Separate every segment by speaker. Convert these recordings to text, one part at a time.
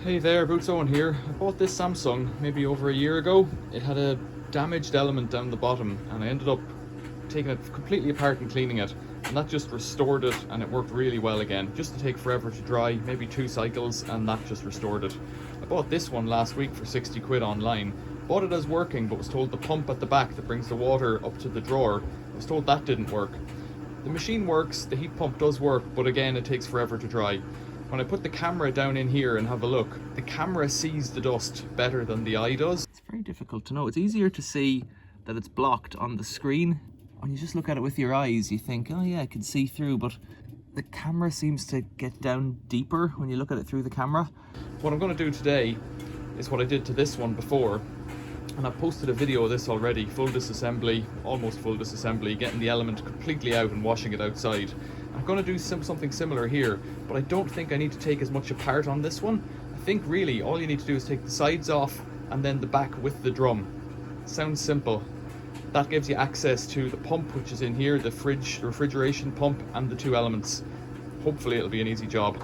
Speaker 1: Hey there, Boots Owen here. I bought this Samsung maybe over a year ago. It had a damaged element down the bottom and I ended up taking it completely apart and cleaning it, and that just restored it and it worked really well again. Just to take forever to dry, maybe 2 cycles, and that just restored it. I bought this one last week for 60 quid online. Bought it as working, but was told the pump at the back that brings the water up to the drawer, I was told that didn't work. The machine works, the heat pump does work, but again it takes forever to dry. When I put the camera down in here and have a look, the camera sees the dust better than the eye does. It's very difficult to know. It's easier to see that it's blocked on the screen. When you just look at it with your eyes, you think, oh yeah, I can see through, but the camera seems to get down deeper when you look at it through the camera. What I'm going to do today is what I did to this one before, and I've posted a video of this already, full disassembly, almost full disassembly, getting the element completely out and washing it outside. I'm going to do something similar here, but I don't think I need to take as much apart on this one. I think really all you need to do is take the sides off and then the back with the drum. Sounds simple. That gives you access to the pump, which is in here, the refrigeration pump, and the 2 elements. Hopefully it'll be an easy job.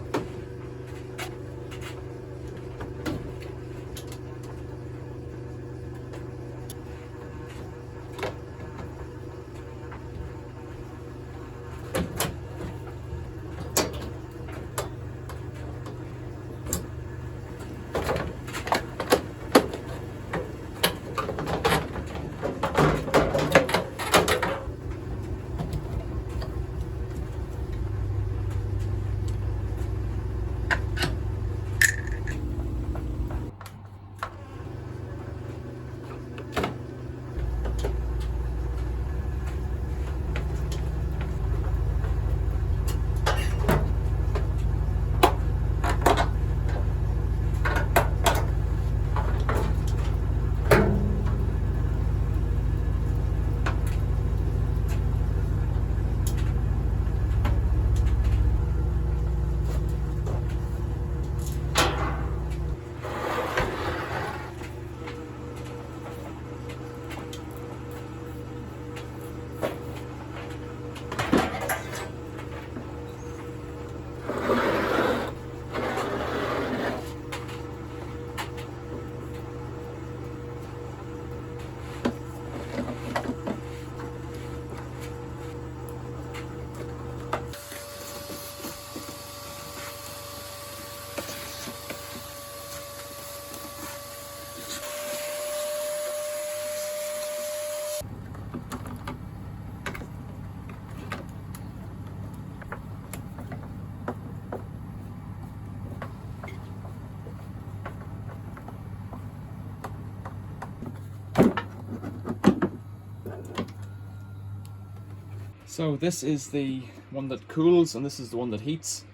Speaker 1: So this is the one that cools and this is the one that heats.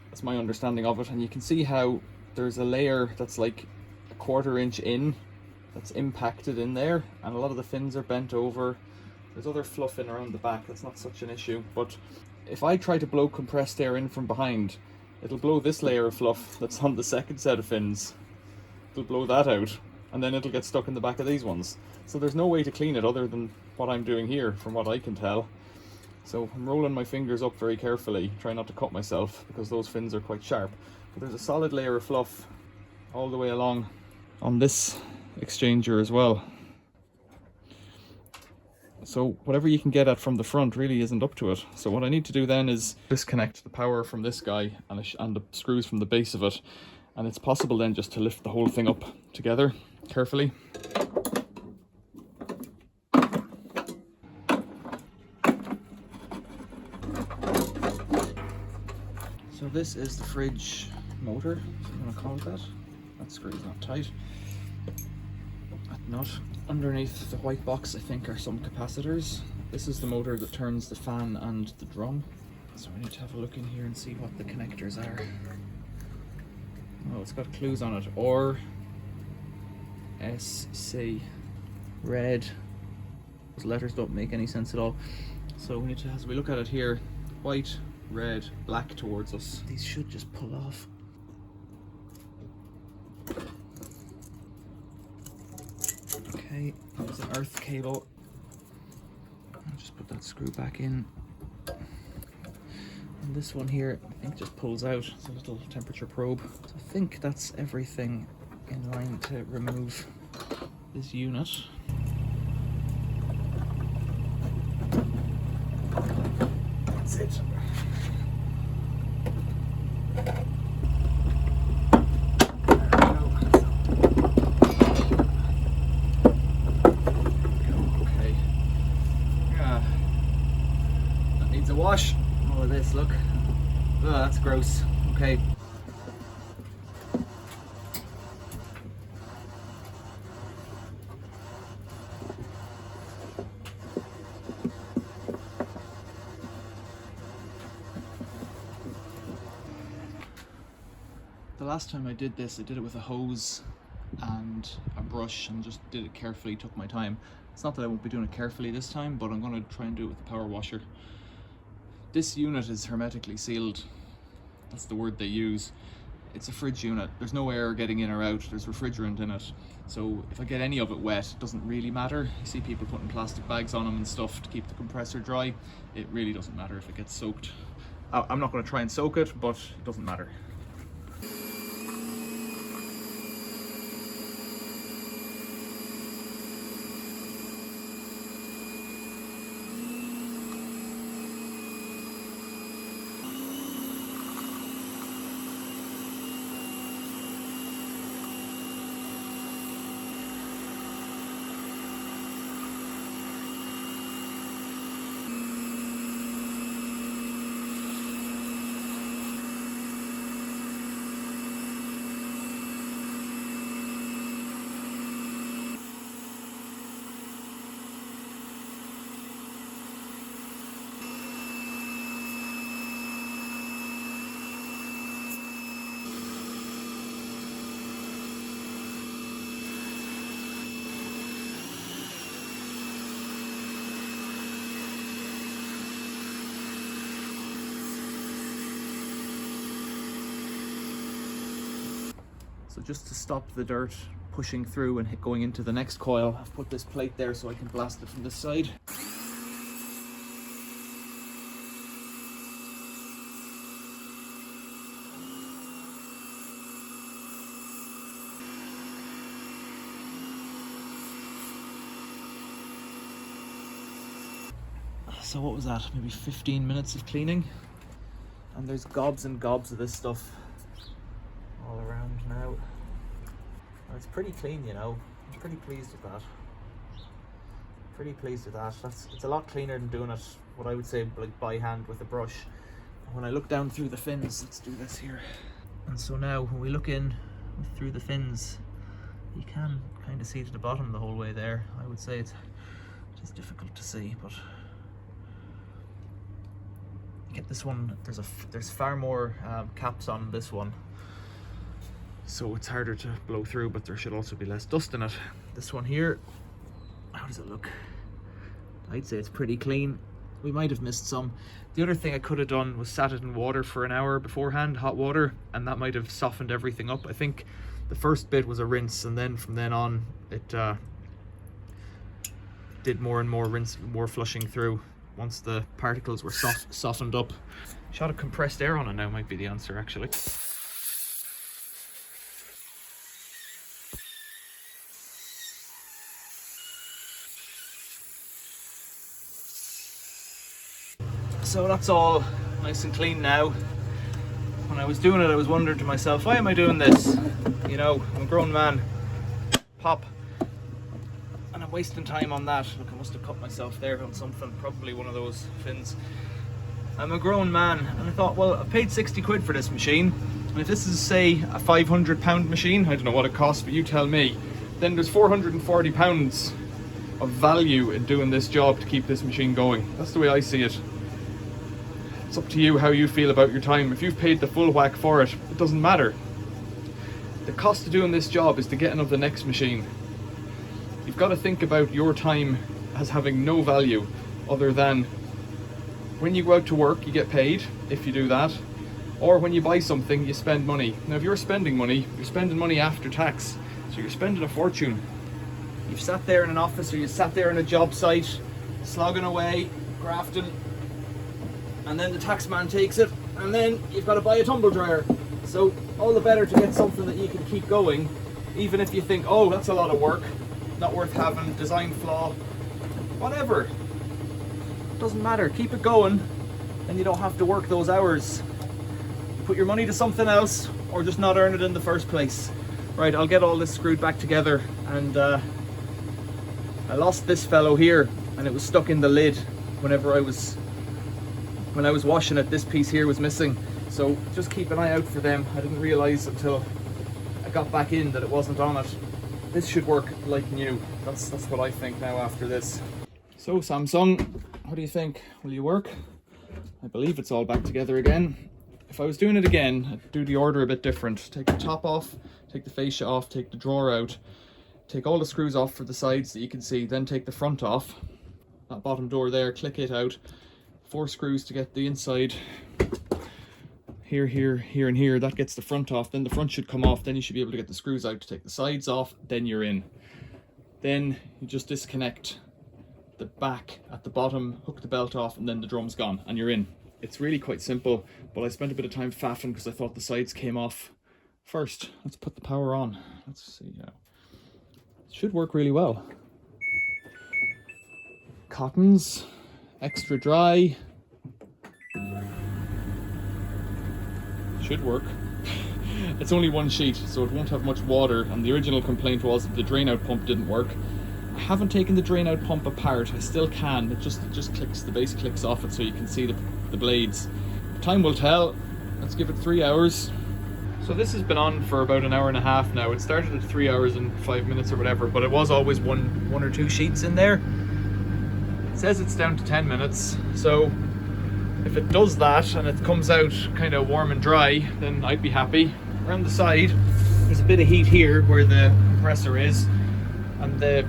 Speaker 1: That's my understanding of it, and you can see how there's a layer that's like a 1/4 inch in that's impacted in there, and a lot of the fins are bent over. There's other fluff in around the back, that's not such an issue, but if I try to blow compressed air in from behind, it'll blow this layer of fluff that's on the second set of fins. It'll blow that out, and then it'll get stuck in the back of these ones. So there's no way to clean it other than what I'm doing here, from what I can tell. So I'm rolling my fingers up very carefully, try not to cut myself because those fins are quite sharp. But there's a solid layer of fluff all the way along on this exchanger as well. So whatever you can get at from the front really isn't up to it. So what I need to do then is disconnect the power from this guy and the screws from the base of it. And it's possible then just to lift the whole thing up together carefully. So this is the fridge motor, if you want to call it that. That screw is not tight. That nut. Underneath the white box, I think, are some capacitors. This is the motor that turns the fan and the drum. So we need to have a look in here and see what the connectors are. Oh, it's got clues on it. Or SC. Red. Those letters don't make any sense at all. So we need to, as we look at it here, white, red, black towards us. These should just pull off. Okay, there's an earth cable. I'll just put that screw back in. And And this one here, I think, just pulls out. It's a little temperature probe. So I think that's everything in line to remove this unit. That's it. Okay. Yeah. That needs a wash. All of this, look. Oh, that's gross. Okay. The last time I did this, I did it with a hose and a brush and just did it carefully, took my time. It's not that I won't be doing it carefully this time, but I'm going to try and do it with the power washer. This unit is hermetically sealed. That's the word they use. It's a fridge unit. There's no air getting in or out. There's refrigerant in it. So if I get any of it wet, it doesn't really matter. You see people putting plastic bags on them and stuff to keep the compressor dry. It really doesn't matter if it gets soaked. I'm not going to try and soak it, but it doesn't matter. So just to stop the dirt pushing through and going into the next coil, I've put this plate there so I can blast it from this side. So what was that? Maybe 15 minutes of cleaning? And there's gobs and gobs of this stuff all around now. And it's pretty clean, you know. I'm pretty pleased with that. It's a lot cleaner than doing it, what I would say, like by hand with a brush. When I look down through the fins, let's do this here. And so now when we look in through the fins, you can kind of see to the bottom the whole way there. I would say it is difficult to see, but get this one, there's far more caps on this one, so it's harder to blow through, but there should also be less dust in it. This one here, how does it look? I'd say it's pretty clean. We might have missed some. The other thing I could have done was sat it in water for an hour beforehand, hot water, and that might have softened everything up. I think the first bit was a rinse, and then from then on it did more and more rinse, more flushing through once the particles were softened up. A shot of compressed air on it now might be the answer, actually. So that's all nice and clean now. When I was doing it, I was wondering to myself, why am I doing this? You know, I'm a grown man. Pop. And I'm wasting time on that. Look, I must have cut myself there on something, probably one of those fins. I'm a grown man, and I thought, well, I've paid 60 quid for this machine, and if this is, say, a £500 machine, I don't know what it costs, but you tell me, then there's £440 of value in doing this job to keep this machine going. That's the way I see it. It's up to you how you feel about your time. If you've paid the full whack for it, it doesn't matter. The cost of doing this job is the getting of the next machine. You've got to think about your time as having no value other than when you go out to work, you get paid if you do that, or when you buy something, you spend money. Now, if you're spending money, you're spending money after tax, so you're spending a fortune. You've sat there in an office or you sat there in a job site, slogging away, grafting, and then the tax man takes it and then you've got to buy a tumble dryer. So all the better to get something that you can keep going, even if you think, oh, that's a lot of work, not worth having, design flaw, whatever. Doesn't matter, keep it going, and you don't have to work those hours. Put your money to something else, or just not earn it in the first place. Right, I'll get all this screwed back together, and I lost this fellow here, and it was stuck in the lid when I was washing it. This piece here was missing, so just keep an eye out for them. I didn't realize until I got back in that it wasn't on it. This should work like new. That's what I think now after this. So Samsung, what do you think? Will you work? I believe it's all back together again. If I was doing it again, I'd do the order a bit different. Take the top off, take the fascia off, take the drawer out, take all the screws off for the sides that you can see, then take the front off, that bottom door there, click it out, 4 screws to get the inside, here, here, here and here, that gets the front off, then the front should come off, then you should be able to get the screws out to take the sides off, then you're in. Then you just disconnect the back at the bottom, hook the belt off, and then the drum's gone, and you're in. It's really quite simple, but I spent a bit of time faffing because I thought the sides came off first. Let's put the power on. Let's see how. It should work really well. Cottons, extra dry. Should work. It's only one sheet, so it won't have much water, and the original complaint was that the drain out pump didn't work. I haven't taken the drain out pump apart. I still can. It just clicks, the base clicks off it so you can see the blades. Time will tell. Let's give it 3 hours. So this has been on for about an hour and a half now. It started at 3 hours and 5 minutes or whatever, but it was always one or two sheets in there. It says it's down to 10 minutes. So if it does that and it comes out kind of warm and dry, then I'd be happy. Around the side, there's a bit of heat here where the compressor is, and the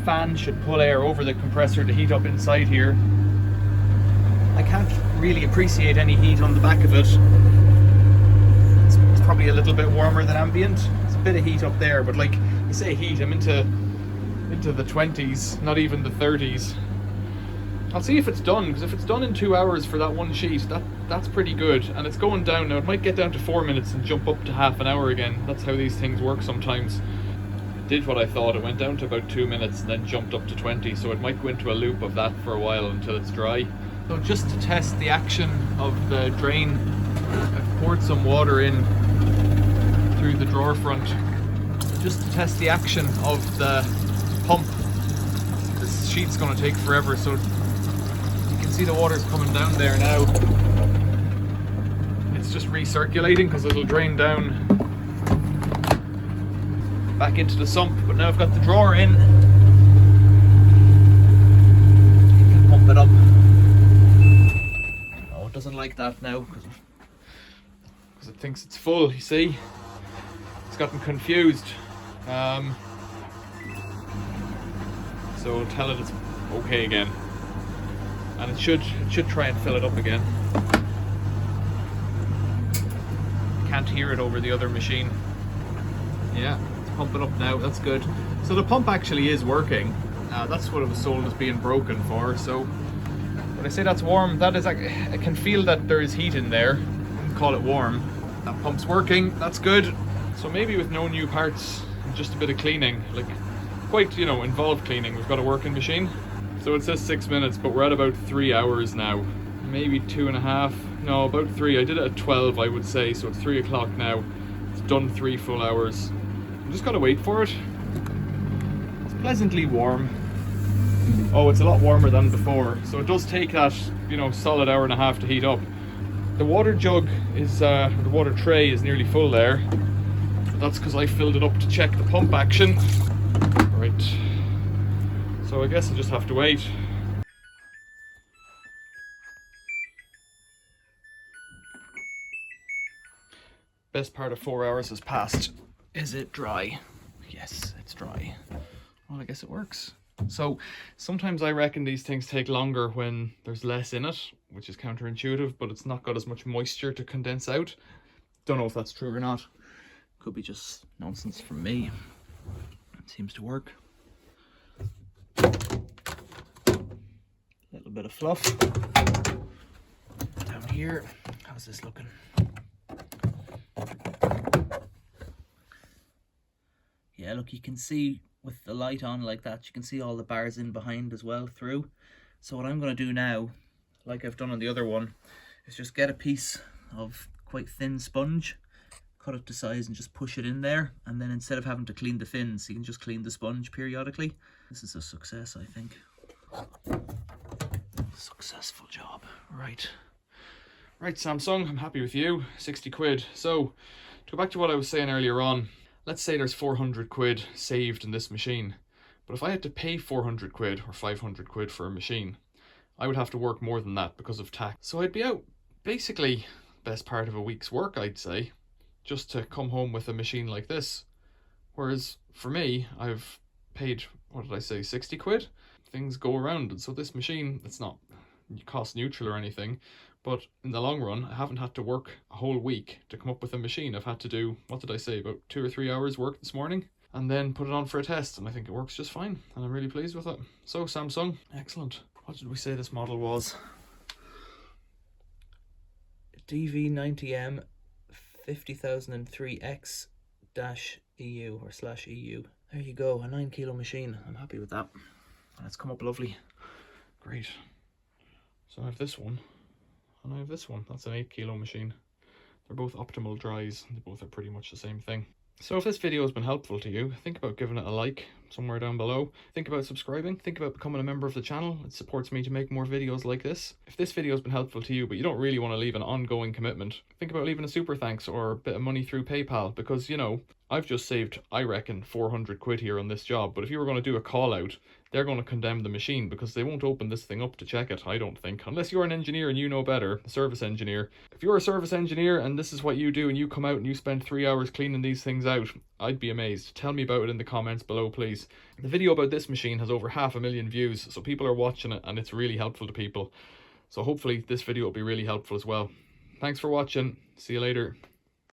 Speaker 1: fan should pull air over the compressor to heat up inside here. I can't really appreciate any heat on the back of it. It's probably a little bit warmer than ambient. There's a bit of heat up there, but like I say heat, I'm into the 20s, not even the 30s. I'll see if it's done, because if it's done in 2 hours for that one sheet, that's pretty good. And it's going down now. It might get down to 4 minutes and jump up to half an hour again. That's how these things work sometimes. Did what I thought. It went down to about 2 minutes and then jumped up to 20, so it might go into a loop of that for a while until it's dry. So just to test the action of the drain, I've poured some water in through the drawer front just to test the action of the pump. This sheet's going to take forever, so you can see the water's coming down there now. It's just recirculating because it'll drain down back into the sump, but now I've got the drawer in. You can pump it up. Oh, it doesn't like that now because it thinks it's full, you see. It's gotten confused. So I'll tell it it's okay again. And it should try and fill it up again. I can't hear it over the other machine. Yeah. Pump it up now, that's good. So the pump actually is working. That's what it was sold as being broken for. So when I say that's warm, that is, I can feel that there is heat in there. I wouldn't call it warm. That pump's working, that's good. So maybe with no new parts, just a bit of cleaning, like quite, involved cleaning. We've got a working machine. So it says 6 minutes, but we're at about 3 hours now. Maybe 2.5, no, about 3. I did it at 12, I would say, so it's 3 o'clock now. It's done 3 full hours. Just gotta wait for it. It's pleasantly warm. Oh, it's a lot warmer than before. So it does take that, solid hour and a half to heat up. The water jug is, the water tray is nearly full there. That's because I filled it up to check the pump action. Right. So I guess I just have to wait. Best part of 4 hours has passed. Is it dry? Yes, it's dry. Well, I guess it works. So sometimes I reckon these things take longer when there's less in it, which is counterintuitive, but it's not got as much moisture to condense out. Don't know if that's true or not. Could be just nonsense from me. It seems to work. A little bit of fluff down here.
Speaker 2: How's this looking? Yeah, look, you can see with the light on like that, you can see all the bars in behind as well through. So what I'm going to do now, like I've done on the other one, is just get a piece of quite thin sponge, cut it to size and just push it in there, and then instead of having to clean the fins, you can just clean the sponge periodically. This is a success, I think. Successful job. Right, Samsung, I'm happy with you. 60 quid. So to go back to what I was saying earlier on, let's say there's 400 quid saved in this machine, but if I had to pay 400 quid or 500 quid for a machine, I would have to work more than that because of tax. So I'd be out basically best part of a week's work, I'd say, just to come home with a machine like this. Whereas for me, I've paid, what did I say, 60 quid? Things go around, and so this machine, it's not cost neutral or anything, but in the long run, I haven't had to work a whole week to come up with a machine. I've had to do, what did I say, about 2 or 3 hours work this morning, and then put it on for a test, and I think it works just fine, and I'm really pleased with it. So Samsung, excellent. What did we say this model was? DV90M 50003X-EU or /EU. There you go, a 9 kilo machine. I'm happy with that. And it's come up lovely. Great. So I have this one, and I have this one. That's an 8 kilo machine. They're both optimal dries. They both are pretty much the same thing. So if this video has been helpful to you, think about giving it a like somewhere down below. Think about subscribing. Think about becoming a member of the channel. It supports me to make more videos like this. If this video has been helpful to you, but you don't really want to leave an ongoing commitment, think about leaving a super thanks or a bit of money through PayPal, because, you know, I've just saved, I reckon, 400 quid here on this job. But if you were going to do a call out, they're going to condemn the machine because they won't open this thing up to check it, I don't think. Unless you're an engineer and you know better, a service engineer. If you're a service engineer and this is what you do and you come out and you spend 3 hours cleaning these things out, I'd be amazed. Tell me about it in the comments below, please. The video about this machine has over 500,000 views, so people are watching it and it's really helpful to people. So hopefully this video will be really helpful as well. Thanks for watching. See you later.